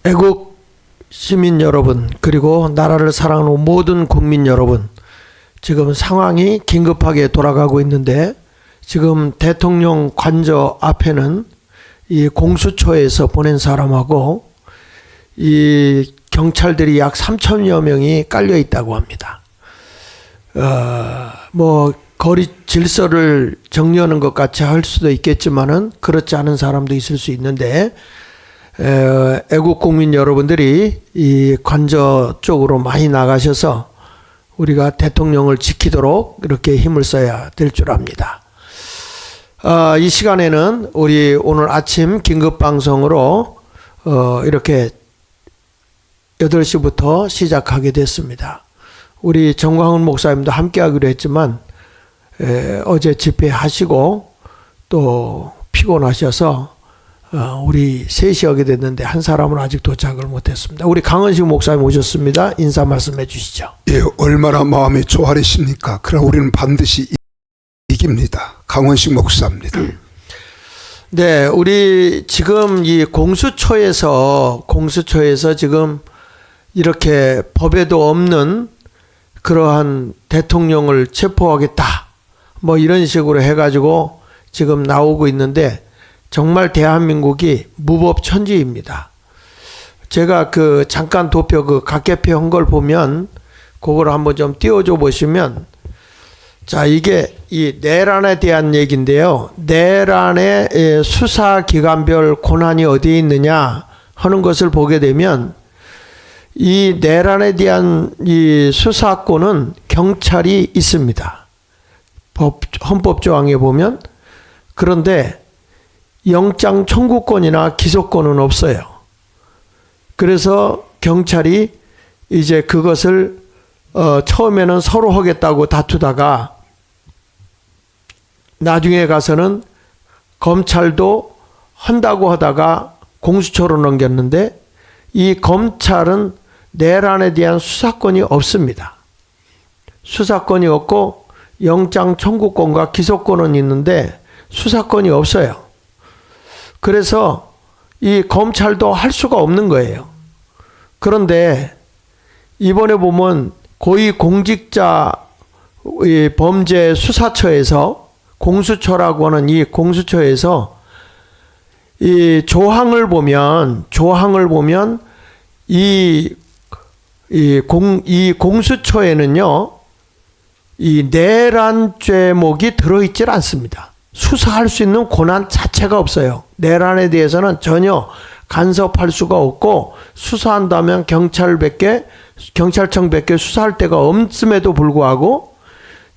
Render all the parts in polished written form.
애국 시민 여러분, 그리고 나라를 사랑하는 모든 국민 여러분, 지금 상황이 긴급하게 돌아가고 있는데 지금 대통령 관저 앞에는 이 공수처에서 보낸 사람하고 이 경찰들이 약 3천여 명이 깔려 있다고 합니다. 뭐 거리 질서를 정리하는 것 같이 할 수도 있겠지만은 그렇지 않은 사람도 있을 수 있는데, 애국 국민 여러분들이 이 관저 쪽으로 많이 나가셔서 우리가 대통령을 지키도록 이렇게 힘을 써야 될 줄 압니다. 이 시간에는 우리 오늘 아침 긴급 방송으로 이렇게 8시부터 시작하게 됐습니다. 우리 정광훈 목사님도 함께 하기로 했지만 어제 집회하시고 또 피곤하셔서 우리 3시 하게 됐는데 한 사람은 아직 도착을 못했습니다. 우리 강은식 목사님 오셨습니다. 인사 말씀해 주시죠. 예, 얼마나 마음이 조아리십니까? 그러나 우리는 반드시 이깁니다. 강원식 목사입니다. 네, 우리 지금 이 공수처에서 지금 이렇게 법에도 없는 그러한 대통령을 체포하겠다, 뭐 이런 식으로 해가지고 지금 나오고 있는데 정말 대한민국이 무법천지입니다. 제가 그 잠깐 도표 그 각개표 한 걸 보면 그걸 한번 좀 띄워줘 보시면, 자, 이게 이 내란에 대한 얘기인데요. 내란의 수사기관별 권한이 어디에 있느냐 하는 것을 보게 되면 이 내란에 대한 이 수사권은 경찰이 있습니다. 헌법조항에 보면. 그런데 영장 청구권이나 기소권은 없어요. 그래서 경찰이 이제 그것을 처음에는 서로 하겠다고 다투다가 나중에 가서는 검찰도 한다고 하다가 공수처로 넘겼는데, 이 검찰은 내란에 대한 수사권이 없습니다. 수사권이 없고 영장 청구권과 기소권은 있는데 수사권이 없어요. 그래서 이 검찰도 할 수가 없는 거예요. 그런데 이번에 보면 고위공직자 범죄 수사처에서, 공수처라고 하는 이 공수처에서 이 조항을 보면 이 공수처에는요, 이 내란 죄목이 들어있질 않습니다. 수사할 수 있는 권한 자체가 없어요. 내란에 대해서는 전혀 간섭할 수가 없고, 수사한다면 경찰청밖에 수사할 데가 없음에도 불구하고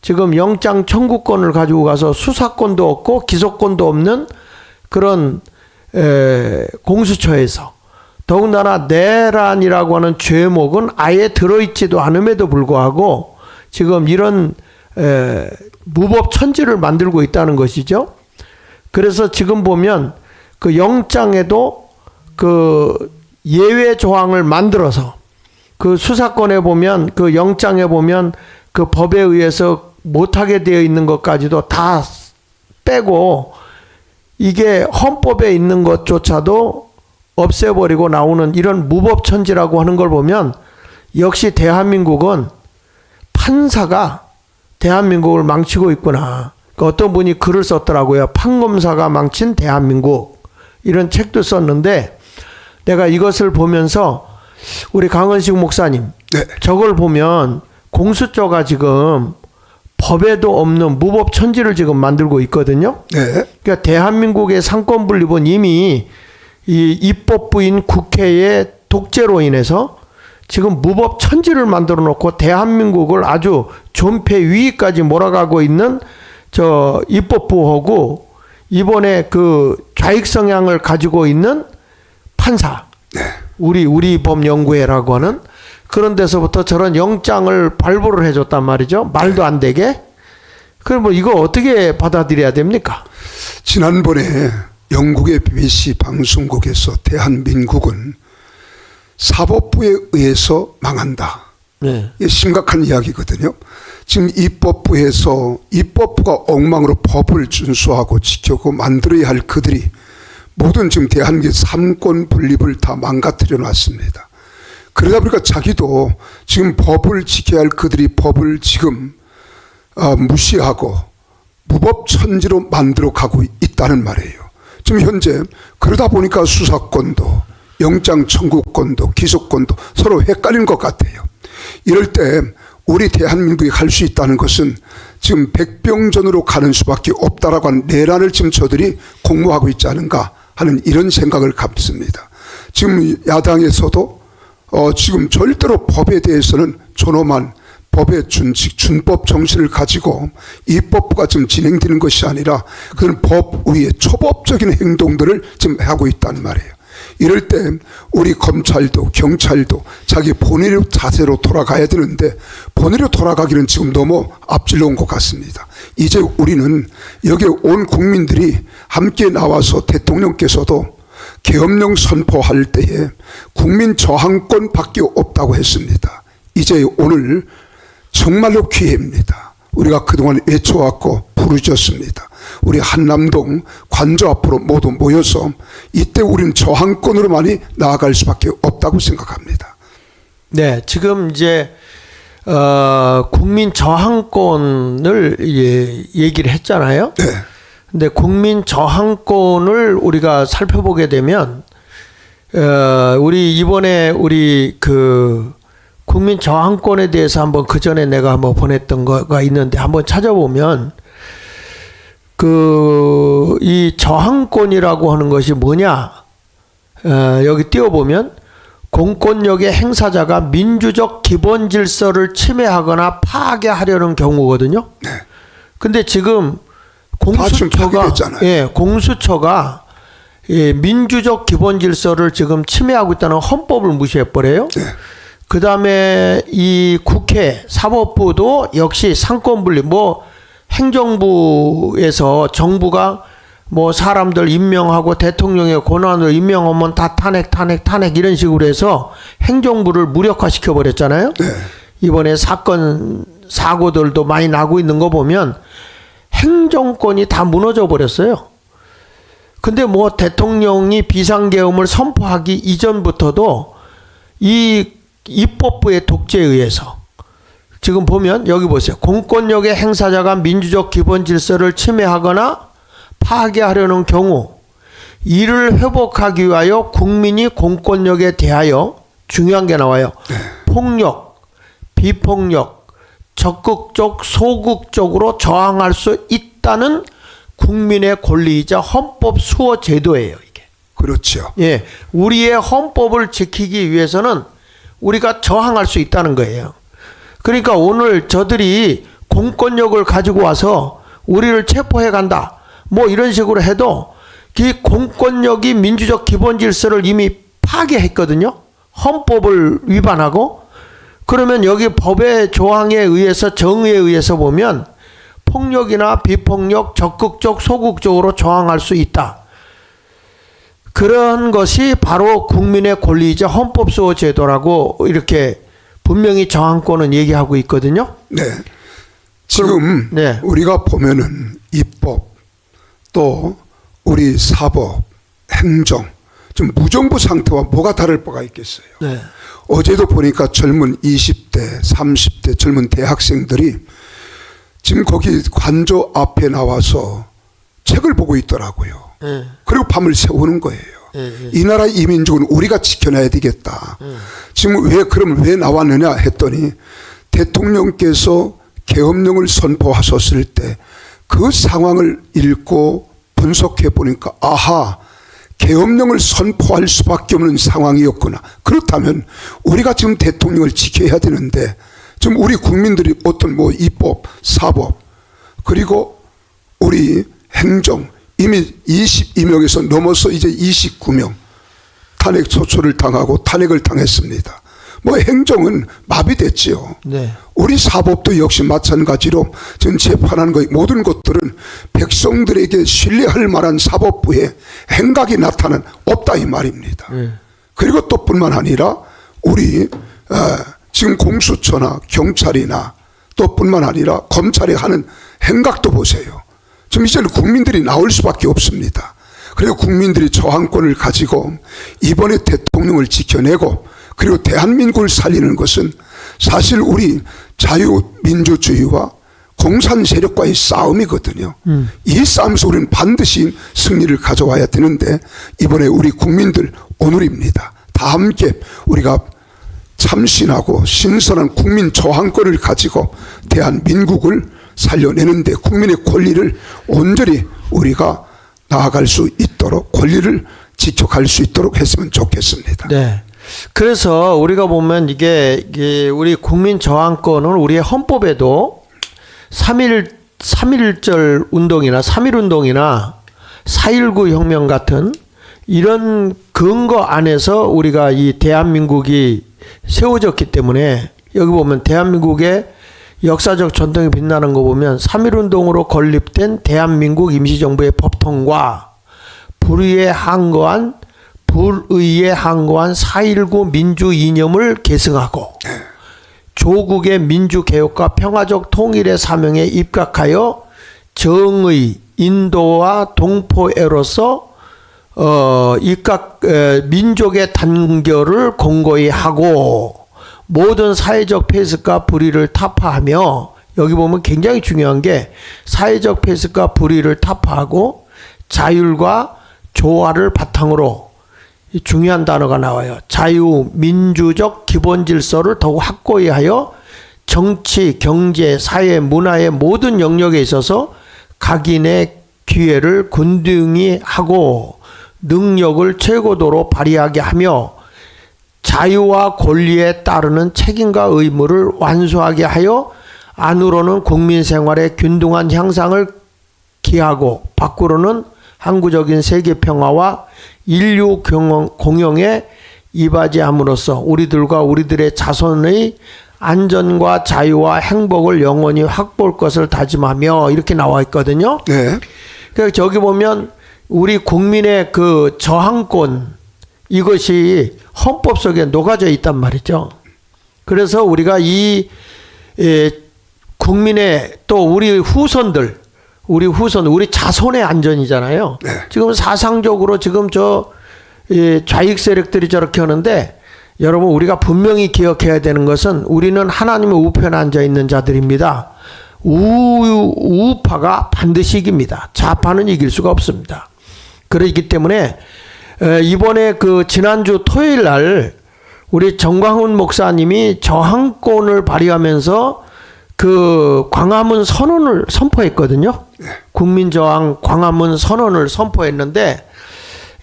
지금 영장 청구권을 가지고 가서 수사권도 없고 기소권도 없는 그런 공수처에서, 더군다나 내란이라고 하는 죄목은 아예 들어있지도 않음에도 불구하고 지금 이런 무법천지를 만들고 있다는 것이죠. 그래서 지금 보면 그 영장에도 그 예외 조항을 만들어서, 그 수사권에 보면 그 영장에 보면 그 법에 의해서 못하게 되어 있는 것까지도 다 빼고 이게 헌법에 있는 것조차도 없애버리고 나오는 이런 무법천지라고 하는 걸 보면 역시 대한민국은 판사가 대한민국을 망치고 있구나. 어떤 분이 글을 썼더라고요. 판검사가 망친 대한민국, 이런 책도 썼는데, 내가 이것을 보면서 우리 강은식 목사님, 네. 저걸 보면 공수처가 지금 법에도 없는 무법천지를 지금 만들고 있거든요. 네. 그러니까 대한민국의 상권 분립은 이미 이 입법부인 국회의 독재로 인해서 지금 무법천지를 만들어 놓고 대한민국을 아주 존폐 위기까지 몰아가고 있는 저 입법부하고, 이번에 그 좌익 성향을 가지고 있는 판사, 네. 우리 법연구회라고 하는 그런 데서부터 저런 영장을 발부를 해줬단 말이죠. 말도 안 되게. 그럼 뭐 이거 어떻게 받아들여야 됩니까? 지난번에 영국의 BBC 방송국에서 대한민국은 사법부에 의해서 망한다. 네. 이게 심각한 이야기거든요. 지금 입법부에서 입법부가 엉망으로 법을 준수하고 지켜고 만들어야 할 그들이 모든 지금 대한민국의 삼권 분립을 다 망가뜨려 놨습니다. 그러다 보니까 자기도 지금 법을 지켜야 할 그들이 법을 지금 무시하고 무법천지로 만들어 가고 있다는 말이에요. 지금 현재 그러다 보니까 수사권도 영장 청구권도 기소권도 서로 헷갈리는 것 같아요. 이럴 때 우리 대한민국이 갈 수 있다는 것은 지금 백병전으로 가는 수밖에 없다라고 하는 내란을 지금 저들이 공모하고 있지 않은가 하는 이런 생각을 갖습니다. 지금 야당에서도 지금 절대로 법에 대해서는 존엄한 법의 준칙, 준법 정신을 가지고 입법부가 지금 진행되는 것이 아니라 그런 법 위에 초법적인 행동들을 지금 하고 있다는 말이에요. 이럴 때 우리 검찰도 경찰도 자기 본인의 자세로 돌아가야 되는데 본인으로 돌아가기는 지금 너무 앞질러 온 것 같습니다. 이제 우리는 여기에 온 국민들이 함께 나와서 대통령께서도 계엄령 선포할 때에 국민 저항권밖에 없다고 했습니다. 이제 오늘 정말로 기회입니다. 우리가 그동안 외쳐왔고 부르짖었습니다. 우리 한남동 관저 앞으로 모두 모여서 이때 우리는 저항권으로만이 나아갈 수밖에 없다고 생각합니다. 네, 지금 이제 국민 저항권을 얘기를 했잖아요. 네. 근데 국민 저항권을 우리가 살펴보게 되면 우리 이번에 우리 그 국민 저항권에 대해서 한번 그 전에 내가 한번 보냈던 거가 있는데 한번 찾아보면 이 저항권이라고 하는 것이 뭐냐? 여기 띄워보면 공권력의 행사자가 민주적 기본 질서를 침해하거나 파괴하려는 경우거든요. 네. 근데 지금 공수처가 공수처가 민주적 기본 질서를 지금 침해하고 있다는 헌법을 무시해 버려요. 네. 그 다음에 이 국회 사법부도 역시 상권 분립, 행정부에서 정부가 사람들 임명하고 대통령의 권한으로 임명하면 다 탄핵 이런 식으로 해서 행정부를 무력화시켜 버렸잖아요. 네. 이번에 사고들도 많이 나고 있는 거 보면 행정권이 다 무너져 버렸어요. 근데 대통령이 비상계엄을 선포하기 이전부터도 이 입법부의 독재에 의해서 지금 보면 여기 보세요. 공권력의 행사자가 민주적 기본 질서를 침해하거나 파괴하려는 경우 이를 회복하기 위하여 국민이 공권력에 대하여 중요한 게 나와요. 폭력, 비폭력, 적극적, 소극적으로 저항할 수 있다는 국민의 권리이자 헌법 수호 제도예요, 이게. 그렇죠. 예. 우리의 헌법을 지키기 위해서는 우리가 저항할 수 있다는 거예요. 그러니까 오늘 저들이 공권력을 가지고 와서 우리를 체포해 간다. 이런 식으로 해도 이 공권력이 민주적 기본 질서를 이미 파괴했거든요. 헌법을 위반하고. 그러면 여기 법의 조항에 의해서 정의에 의해서 보면 폭력이나 비폭력, 적극적, 소극적으로 저항할 수 있다. 그런 것이 바로 국민의 권리이자 헌법 수호 제도라고 이렇게 분명히 저항권은 얘기하고 있거든요. 네. 지금 네. 우리가 보면은 입법 또 우리 사법, 행정 좀 무정부 상태와 뭐가 다를 바가 있겠어요. 네. 어제도 보니까 젊은 20대, 30대 젊은 대학생들이 지금 거기 관저 앞에 나와서 책을 보고 있더라고요. 네. 그리고 밤을 새우는 거예요. 네. 이 나라 이민족은 우리가 지켜내야 되겠다. 지금 그럼 왜 나왔느냐 했더니 대통령께서 계엄령을 선포하셨을 때 그 상황을 읽고 분석해 보니까 아하, 계엄령을 선포할 수밖에 없는 상황이었구나. 그렇다면 우리가 지금 대통령을 지켜야 되는데 지금 우리 국민들이 어떤 입법, 사법 그리고 우리 행정 이미 22명에서 넘어서 이제 29명 탄핵 소추를 당하고 탄핵을 당했습니다. 행정은 마비됐지요. 네. 우리 사법도 역시 마찬가지로 지금 재판하는 것 모든 것들은 백성들에게 신뢰할 만한 사법부의 행각이 없다 이 말입니다. 그리고 또 뿐만 아니라 우리 지금 공수처나 경찰이나 또 뿐만 아니라 검찰이 하는 행각도 보세요. 지금 이제는 국민들이 나올 수밖에 없습니다. 그리고 국민들이 저항권을 가지고 이번에 대통령을 지켜내고 그리고 대한민국을 살리는 것은 사실 우리 자유민주주의와 공산 세력과의 싸움이거든요. 이 싸움에서 우리는 반드시 승리를 가져와야 되는데 이번에 우리 국민들 오늘입니다. 다 함께 우리가 참신하고 신선한 국민 저항권을 가지고 대한민국을 살려내는데 국민의 권리를 온전히 우리가 나아갈 수 있도록 권리를 지켜갈 수 있도록 했으면 좋겠습니다. 네. 그래서 우리가 보면 이게 우리 국민 저항권은 우리의 헌법에도 3.1절 운동이나 3.1 운동이나 4.19 혁명 같은 이런 근거 안에서 우리가 이 대한민국이 세워졌기 때문에 여기 보면 대한민국의 역사적 전통이 빛나는 거 보면 3.1 운동으로 건립된 대한민국 임시정부의 법통과 불의에 항거한 4.19 민주 이념을 계승하고 조국의 민주개혁과 평화적 통일의 사명에 입각하여 정의, 인도와 동포애로서 민족의 단결을 공고히 하고 모든 사회적 폐습과 불의를 타파하며 여기 보면 굉장히 중요한 게 사회적 폐습과 불의를 타파하고 자율과 조화를 바탕으로 중요한 단어가 나와요. 자유민주적 기본질서를 더욱 확고히 하여 정치, 경제, 사회, 문화의 모든 영역에 있어서 각인의 기회를 균등히 하고 능력을 최고도로 발휘하게 하며 자유와 권리에 따르는 책임과 의무를 완수하게 하여 안으로는 국민 생활의 균등한 향상을 기하고 밖으로는 항구적인 세계 평화와 인류 공영에 이바지함으로써 우리들과 우리들의 자손의 안전과 자유와 행복을 영원히 확보할 것을 다짐하며 이렇게 나와 있거든요. 네. 그러니까 저기 보면 우리 국민의 그 저항권 이것이 헌법 속에 녹아져 있단 말이죠. 그래서 우리가 이 국민의 또 우리 자손의 안전이잖아요. 네. 지금 사상적으로 지금 좌익 세력들이 저렇게 하는데 여러분 우리가 분명히 기억해야 되는 것은 우리는 하나님의 우편에 앉아 있는 자들입니다. 우파가 반드시 이깁니다. 좌파는 이길 수가 없습니다. 그렇기 때문에 이번에 그 지난주 토요일 날 우리 정광훈 목사님이 저항권을 발휘하면서 그 광화문 선언을 선포했거든요. 국민저항 광화문 선언을 선포했는데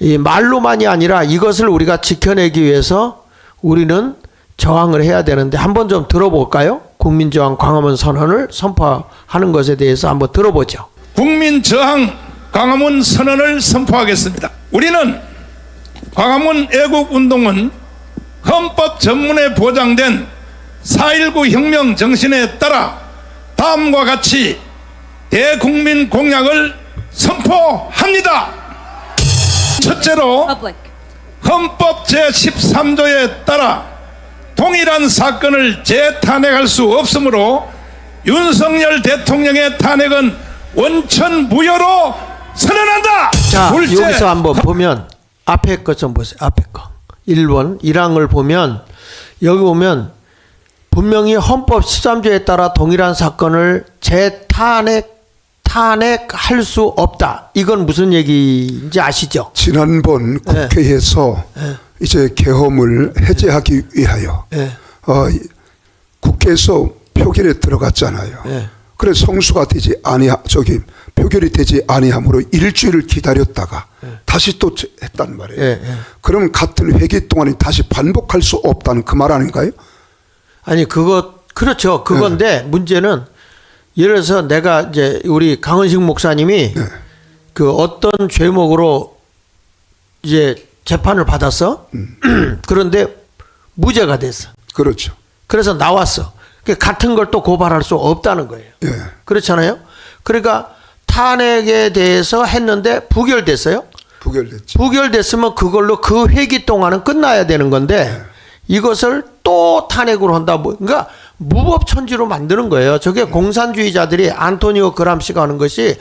이 말로만이 아니라 이것을 우리가 지켜내기 위해서 우리는 저항을 해야 되는데 한번 좀 들어볼까요? 국민저항 광화문 선언을 선포하는 것에 대해서 한번 들어보죠. 국민저항 광화문 선언을 선포하겠습니다. 우리는 광화문 애국운동은 헌법 전문에 보장된 4.19 혁명 정신에 따라 다음과 같이 대국민 공약을 선포합니다. 첫째로 헌법 제13조에 따라 동일한 사건을 재탄핵할 수 없으므로 윤석열 대통령의 탄핵은 원천무효로 선언한다. 자, 둘째, 여기서 한번 보면 앞에 것 좀 보세요. 앞에 거 1번 1항을 보면 여기 보면 분명히 헌법 13조에 따라 동일한 사건을 탄핵할 수 없다. 이건 무슨 얘기인지 아시죠? 지난번 국회에서 이제 계엄을 해제하기 위하여 국회에서 표결에 들어갔잖아요. 그래서 성수가 되지 표결이 되지 아니함으로 일주일을 기다렸다가 다시 또 했단 말이에요. 그럼 같은 회기 동안에 다시 반복할 수 없다는 그 말 아닌가요? 아니 그렇죠. 그건데 문제는 예를 들어서 내가 이제 우리 강은식 목사님이 그 어떤 죄목으로 이제 재판을 받았어. 그런데 무죄가 됐어. 그렇죠. 그래서 나왔어. 같은 걸 또 고발할 수 없다는 거예요. 그렇잖아요. 그러니까 탄핵에 대해서 했는데 부결됐어요. 부결됐죠. 부결됐으면 그걸로 그 회기 동안은 끝나야 되는 건데 이것을 또 탄핵으로 한다. 그러니까 무법천지로 만드는 거예요. 저게 공산주의자들이 안토니오 그람시가 하는 것이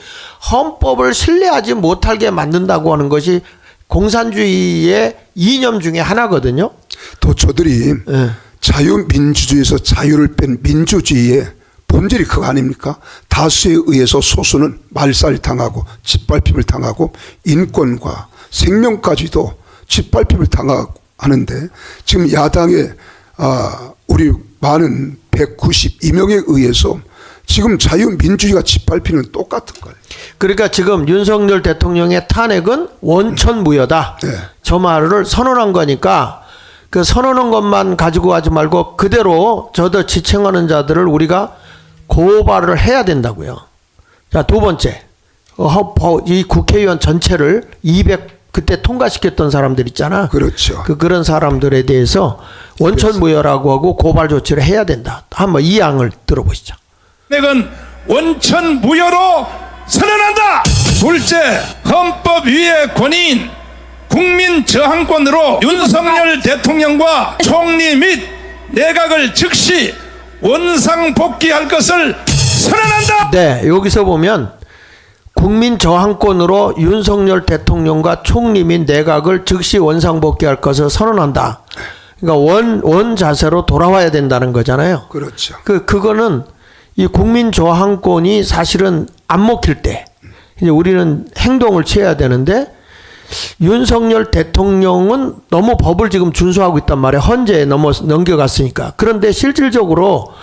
헌법을 신뢰하지 못하게 만든다고 하는 것이 공산주의의 이념 중에 하나거든요. 또 저들이 자유민주주의에서 자유를 뺀 민주주의의 본질이 그거 아닙니까? 다수에 의해서 소수는 말살당하고 짓밟힘을 당하고 인권과 생명까지도 짓밟힘을 당하고 하는데 지금 야당의 우리 많은 192명에 의해서 지금 자유민주주의가 짓밟히는 똑같은 거예요. 그러니까 지금 윤석열 대통령의 탄핵은 원천무효다. 네. 저 말을 선언한 거니까 그 선언한 것만 가지고 하지 말고 그대로 저도 지칭하는 자들을 우리가 고발을 해야 된다고요. 자, 두 번째. 이 국회의원 전체를 200 그때 통과시켰던 사람들 있잖아. 그렇죠. 그런 사람들에 대해서 원천무효라고 하고 고발 조치를 해야 된다. 한번 이 양을 들어보시죠. 탄핵은 원천무효로 선언한다. 둘째, 헌법 위의 권위인 국민 저항권으로 윤석열 대통령과 총리 및 내각을 즉시 원상복귀할 것을 선언한다. 네, 여기서 보면 국민 저항권으로 윤석열 대통령과 총리 및 내각을 즉시 원상복귀할 것을 선언한다. 그러니까 원 자세로 돌아와야 된다는 거잖아요. 그렇죠. 그거는 이 국민 저항권이 사실은 안 먹힐 때 이제 우리는 행동을 취해야 되는데 윤석열 대통령은 너무 법을 지금 준수하고 있단 말이에요. 헌재에 넘겨갔으니까. 그런데 실질적으로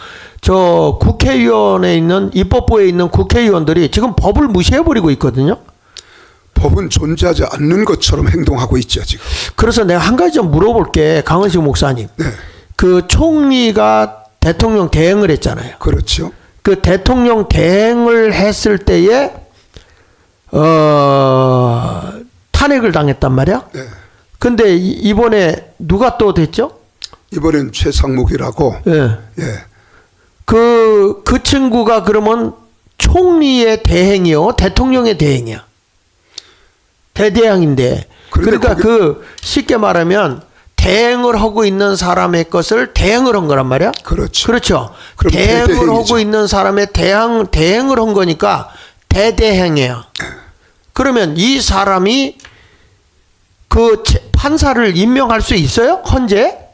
저 국회의원에 있는 입법부에 있는 국회의원들이 지금 법을 무시해버리고 있거든요. 법은 존재하지 않는 것처럼 행동하고 있죠 지금. 그래서 내가 한 가지 좀 물어볼게. 강은식 목사님. 네. 그 총리가 대통령 대행을 했잖아요. 그렇죠. 그 대통령 대행을 했을 때에 탄핵을 당했단 말이야. 네. 근데 이번에 누가 또 됐죠? 이번엔 최상목이라고. 예. 예. 그 친구가 그러면 총리의 대행이요? 대통령의 대행이야? 대대항인데. 그러니까 그 쉽게 말하면 대행을 하고 있는 사람의 것을 대행을 한 거란 말이야? 그렇죠. 그렇죠. 그럼 대행을 대대행이죠. 하고 있는 사람의 대행을 한 거니까 대대행이에요. 그러면 이 사람이 그 판사를 임명할 수 있어요? 헌재?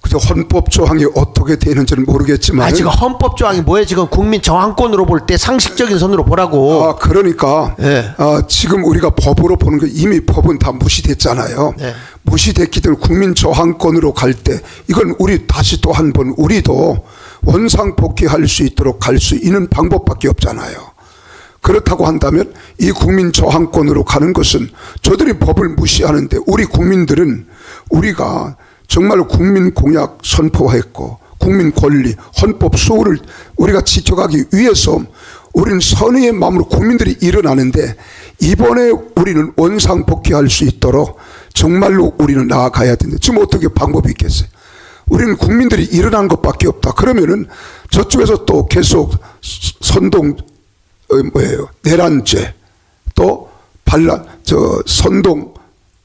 그래서 헌법 조항이 어떻게 되는지는 모르겠지만. 지금 헌법 조항이 뭐예요? 지금 국민 저항권으로 볼 때 상식적인 선으로 보라고. 그러니까 네. 지금 우리가 법으로 보는 거 이미 법은 다 무시됐잖아요. 네. 무시됐기 때문에 국민 저항권으로 갈 때 이건 우리 다시 또 한 번 우리도 원상복귀할 수 있도록 갈 수 있는 방법밖에 없잖아요. 그렇다고 한다면 이 국민 저항권으로 가는 것은 저들이 법을 무시하는데 우리 국민들은 우리가 정말 국민 공약 선포했고 국민 권리, 헌법 수호를 우리가 지켜가기 위해서 우리는 선의의 마음으로 국민들이 일어나는데 이번에 우리는 원상복귀할 수 있도록 정말로 우리는 나아가야 되는데 지금 어떻게 방법이 있겠어요? 우리는 국민들이 일어난 것밖에 없다. 그러면은 저쪽에서 또 계속 선동 내란죄 또 선동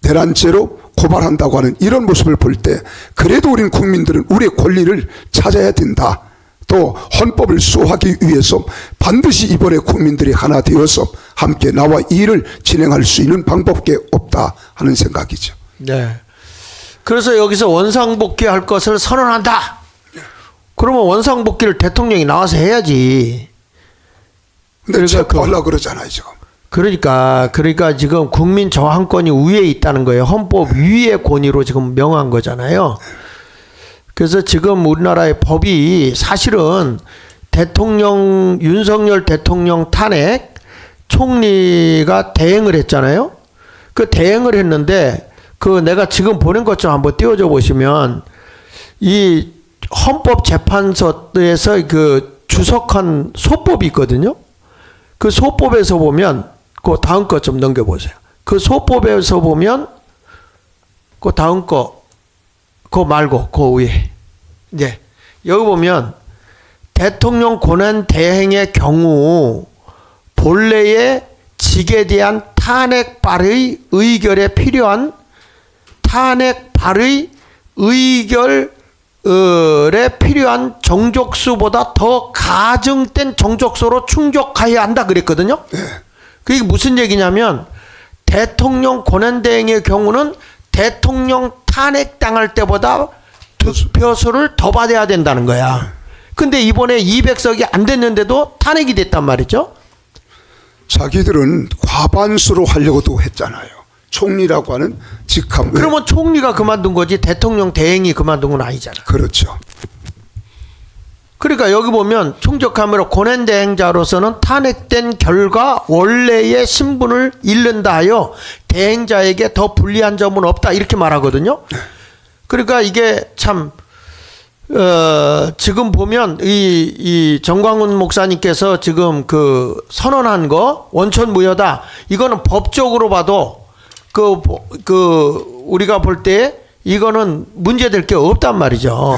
내란죄로 고발한다고 하는 이런 모습을 볼 때 그래도 우리는 국민들은 우리의 권리를 찾아야 된다. 또 헌법을 수호하기 위해서 반드시 이번에 국민들이 하나 되어서 함께 나와 이 일을 진행할 수 있는 방법밖에 없다 하는 생각이죠. 네. 그래서 여기서 원상복귀할 것을 선언한다. 그러면 원상복귀를 대통령이 나와서 해야지. 근데 체포하려고 그러잖아요 지금. 그러니까 지금 국민 저항권이 위에 있다는 거예요. 헌법 위의 권위로 지금 명한 거잖아요. 그래서 지금 우리나라의 법이 사실은 윤석열 대통령 탄핵 총리가 대행을 했잖아요. 그 대행을 했는데 그 내가 지금 보낸 것 좀 한번 띄워줘 보시면 이 헌법재판소에서 그 주석한 소법이 있거든요. 그 소법에서 보면 그 다음 거 좀 넘겨보세요. 그 소법에서 보면 그 다음 거 그거 말고 그 위에 이제 여기 보면 대통령 권한 대행의 경우 본래의 직에 대한 탄핵 발의 의결에 필요한 탄핵 발의 의결 필요한 정족수보다 더 가증된 정족수로 충족하여야 한다 그랬거든요. 그게 무슨 얘기냐면 대통령 권한대행의 경우는 대통령 탄핵당할 때보다 득표수를 더 받아야 된다는 거야. 근데 이번에 200석이 안 됐는데도 탄핵이 됐단 말이죠. 자기들은 과반수로 하려고도 했잖아요. 총리라고 하는 직함. 그러면 총리가 그만둔 거지 대통령 대행이 그만둔 건 아니잖아. 그렇죠. 그러니까 여기 보면 총적함으로 권한대행자로서는 탄핵된 결과 원래의 신분을 잃는다 하여 대행자에게 더 불리한 점은 없다 이렇게 말하거든요. 그러니까 이게 참 지금 보면 이 정광훈 목사님께서 지금 그 선언한 거 원천무효다. 이거는 법적으로 봐도 우리가 볼 때 이거는 문제될 게 없단 말이죠.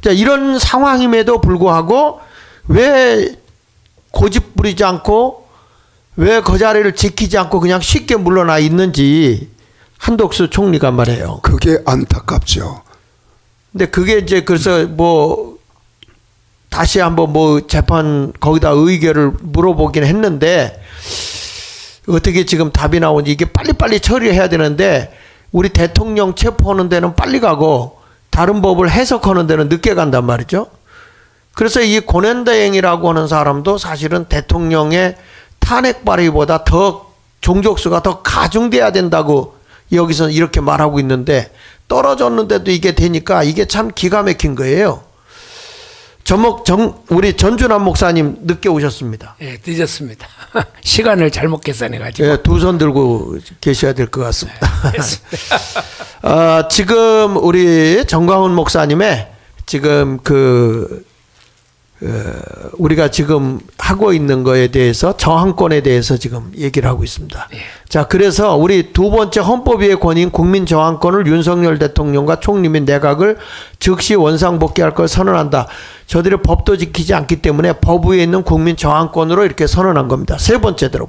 자, 이런 상황임에도 불구하고 왜 고집 부리지 않고 왜 그 자리를 지키지 않고 그냥 쉽게 물러나 있는지 한덕수 총리가 말해요. 그게 안타깝죠. 근데 그게 이제 그래서 뭐 다시 한번 뭐 재판 거기다 의결을 물어보긴 했는데 어떻게 지금 답이 나오는지 이게 빨리빨리 처리해야 되는데 우리 대통령 체포하는 데는 빨리 가고 다른 법을 해석하는 데는 늦게 간단 말이죠. 그래서 이 권한대행이라고 하는 사람도 사실은 대통령의 탄핵 발의보다 더 종족수가 더 가중돼야 된다고 여기서 이렇게 말하고 있는데 떨어졌는데도 이게 되니까 이게 참 기가 막힌 거예요. 우리 전준환 목사님 늦게 오셨습니다. 예, 늦었습니다. 시간을 잘못 계산해가지고. 예, 두 손 들고 계셔야 될 것 같습니다. 네, 지금 우리 정광훈 목사님의 지금 우리가 지금 하고 있는 거에 대해서 저항권에 대해서 지금 얘기를 하고 있습니다. 예. 자, 그래서 우리 두 번째 헌법위의 권위인 국민 저항권을 윤석열 대통령과 총리 및 내각을 즉시 원상복귀할 걸 선언한다. 저들이 법도 지키지 않기 때문에 법 위에 있는 국민 저항권으로 이렇게 선언한 겁니다. 세 번째 들어보시죠.